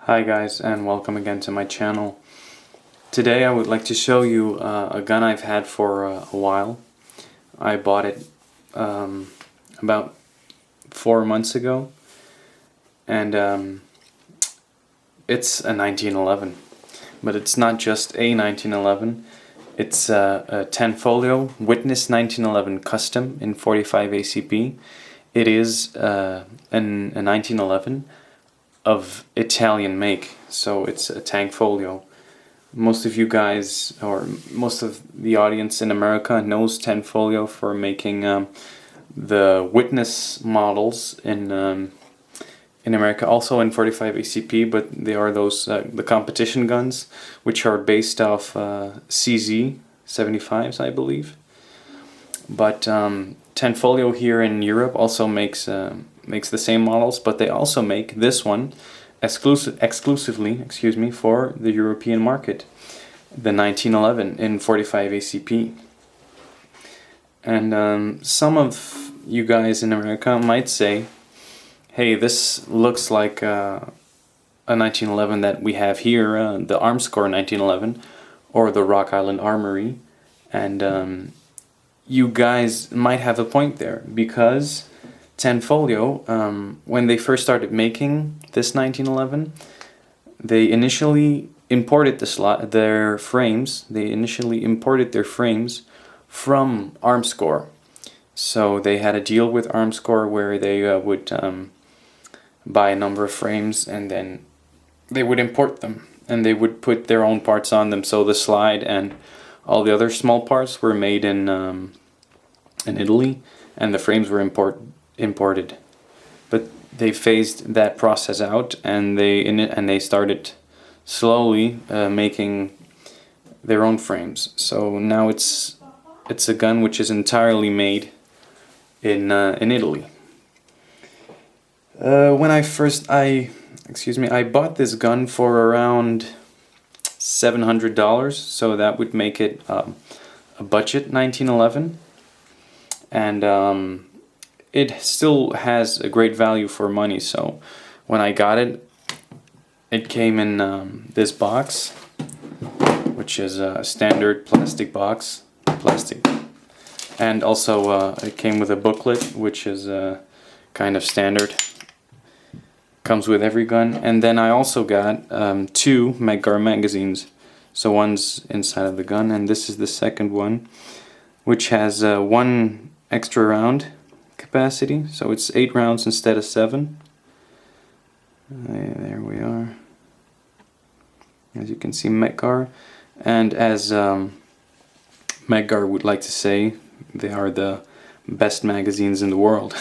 Hi guys, and welcome again to my channel. Today I would like to show you a gun I've had for a while. I bought it about 4 months ago, and it's a 1911. But it's not just a 1911, it's a Tanfoglio Witness 1911 Custom in 45 ACP. It is a 1911 of Italian make, so it's a Tanfoglio. Most of you guys, or most of the audience in America, knows Tanfoglio for making the Witness models in America, also in 45 ACP, but they are those the competition guns, which are based off CZ 75s, I believe. But Tanfoglio here in Europe also makes the same models, but they also make this one exclusively, for the European market, the 1911 in 45 ACP. And some of you guys in America might say, hey, this looks like a 1911 that we have here, the Armscore 1911, or the Rock Island Armory, and you guys might have a point there, because Tanfoglio, when they first started making this 1911, they initially imported their frames. They initially imported their frames from Armscore. So they had a deal with Armscore where they would buy a number of frames, and then they would import them, and they would put their own parts on them. So the slide and all the other small parts were made in Italy, and the frames were imported. But they phased that process out, and they started slowly making their own frames. So now it's a gun which is entirely made in Italy. When I bought this gun for around $700, so that would make it a budget 1911, and it still has a great value for money. So when I got it, it came in this box, which is a standard plastic box, and also it came with a booklet, which is kind of standard, comes with every gun. And then I also got 2 Medgar magazines, so one's inside of the gun, and this is the second one, which has 1 extra round capacity, so it's 8 rounds instead of 7. There we are. As you can see, Medgar, and as Medgar would like to say, they are the best magazines in the world.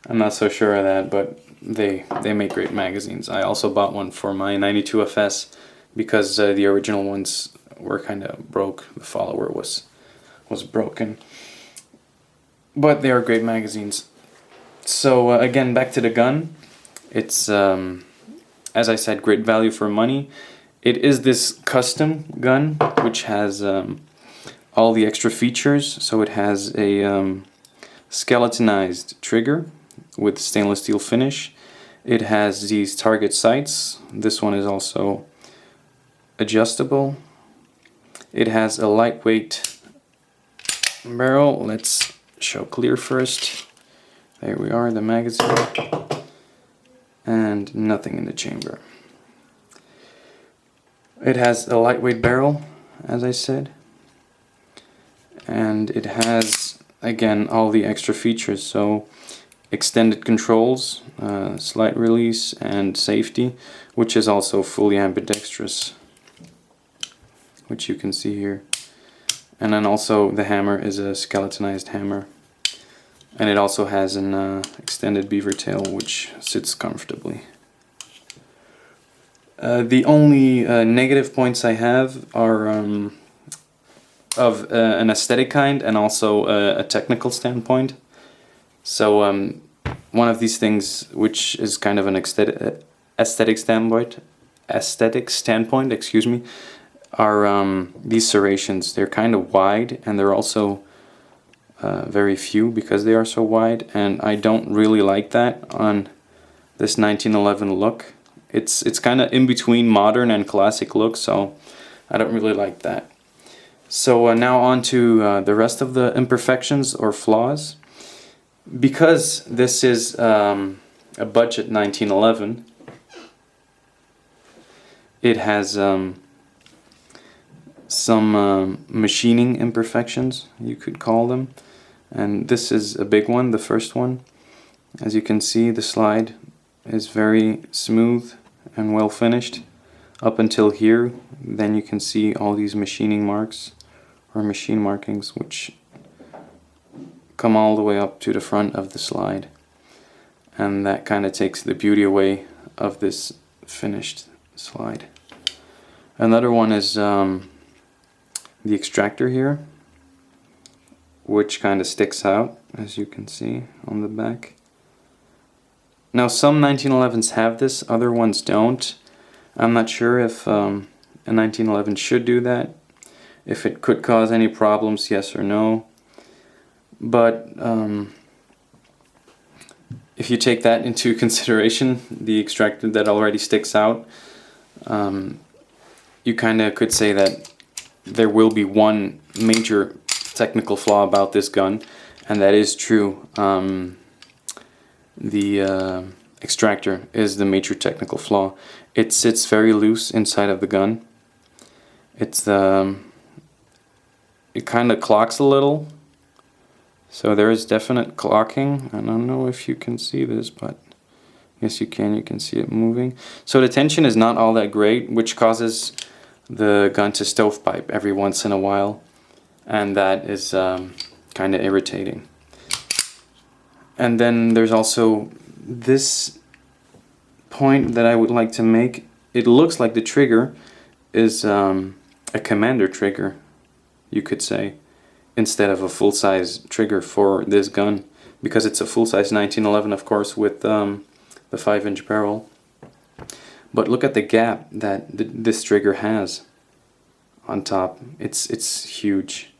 I'm not so sure of that, but they make great magazines. I also bought one for my 92 FS because the original ones were kind of broke. The follower was broken. But they are great magazines. So again, back to the gun. It's, as I said, great value for money. It is this custom gun, which has all the extra features. So it has a skeletonized trigger with stainless steel finish. It has these target sights. This one is also adjustable. It has a lightweight barrel. Let's show clear first. There we are, the magazine, and nothing in the chamber. It has a lightweight barrel, as I said, and it has, again, all the extra features. So extended controls, slight release, and safety, which is also fully ambidextrous, which you can see here. And then also the hammer is a skeletonized hammer, and it also has an extended beaver tail, which sits comfortably. The only negative points I have are of an aesthetic kind and also a technical standpoint. So one of these things, which is kind of an aesthetic standpoint, are these serrations. They're kind of wide, and they're also very few because they are so wide, and I don't really like that on this 1911 look. It's kind of in between modern and classic look, so I don't really like that. So now on to the rest of the imperfections or flaws. Because this is a budget 1911, it has some machining imperfections, you could call them. And this is a big one, the first one. As you can see, the slide is very smooth and well finished up until here. Then you can see all these machining marks or machine markings which come all the way up to the front of the slide, and that kind of takes the beauty away of this finished slide. Another one is the extractor here, which kind of sticks out, as you can see on the back. Now some 1911s have this, other ones don't. I'm not sure if a 1911 should do that, if it could cause any problems, yes or no. But if you take that into consideration, the extractor that already sticks out, you kind of could say that there will be one major technical flaw about this gun, and that is true. The extractor is the major technical flaw. It sits very loose inside of the gun. It kind of clocks a little. So there is definite clocking. I don't know if you can see this, but yes you can see it moving. So the tension is not all that great, which causes the gun to stovepipe every once in a while, and that is kind of irritating. And then there's also this point that I would like to make. It looks like the trigger is a commander trigger, you could say, instead of a full-size trigger for this gun, because it's a full-size 1911, of course, with the 5-inch barrel. But look at the gap that this trigger has on top. It's huge.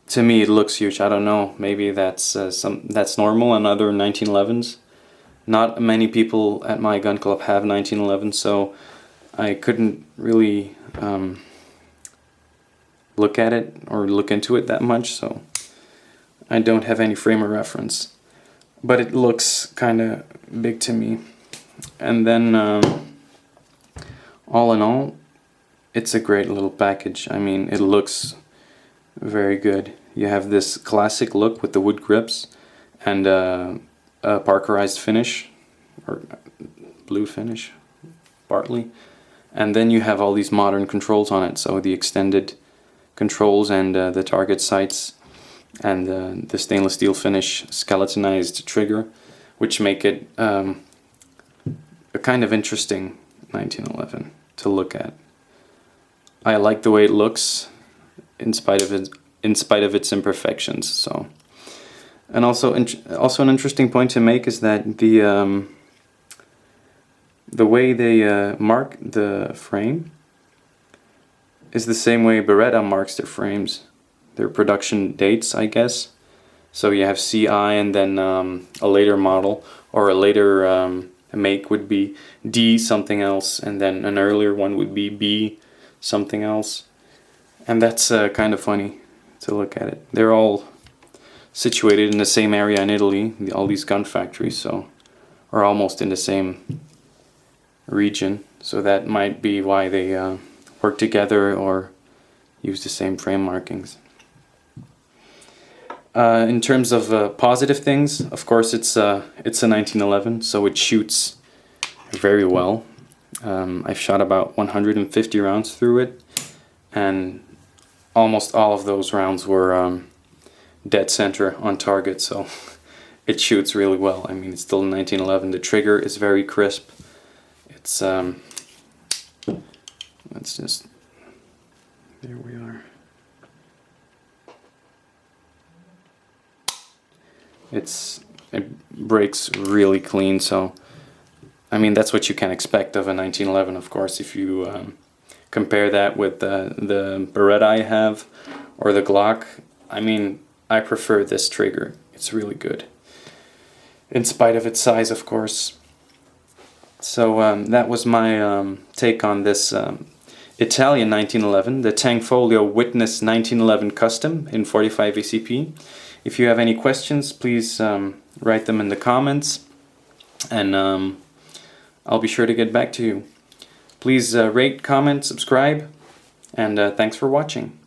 To me, it looks huge. I don't know. Maybe that's normal on other 1911s. Not many people at my gun club have 1911, so I couldn't really look at it or look into it that much, so I don't have any frame of reference. But it looks kind of big to me. And then all in all, it's a great little package. I mean, it looks very good. You have this classic look with the wood grips and a parkerized finish, or blue finish, partly. And then you have all these modern controls on it, so the extended controls and the target sights and the stainless steel finish skeletonized trigger, which make it a kind of interesting 1911 to look at. I like the way it looks in spite of its imperfections. So, and also an interesting point to make is that the way they mark the frame is the same way Beretta marks their frames, their production dates, I guess. So you have CI, and then a later model or a later make would be D something else, and then an earlier one would be B something else. And that's kind of funny to look at it. They're all situated in the same area in Italy, all these gun factories, so are almost in the same region. So that might be why they work together or use the same frame markings. In terms of positive things, of course, it's a 1911, so it shoots very well. I've shot about 150 rounds through it, and almost all of those rounds were dead center on target, so it shoots really well. I mean, it's still a 1911. The trigger is very crisp. It's let's just, there we are. It breaks really clean, so I mean that's what you can expect of a 1911, of course. If you compare that with the Beretta I have or the Glock, I mean I prefer this trigger. It's really good, in spite of its size, of course. So that was my take on this Italian 1911, the Tanfoglio Witness 1911 Custom in 45 ACP. If you have any questions, please write them in the comments, and I'll be sure to get back to you. Please rate, comment, subscribe, and thanks for watching.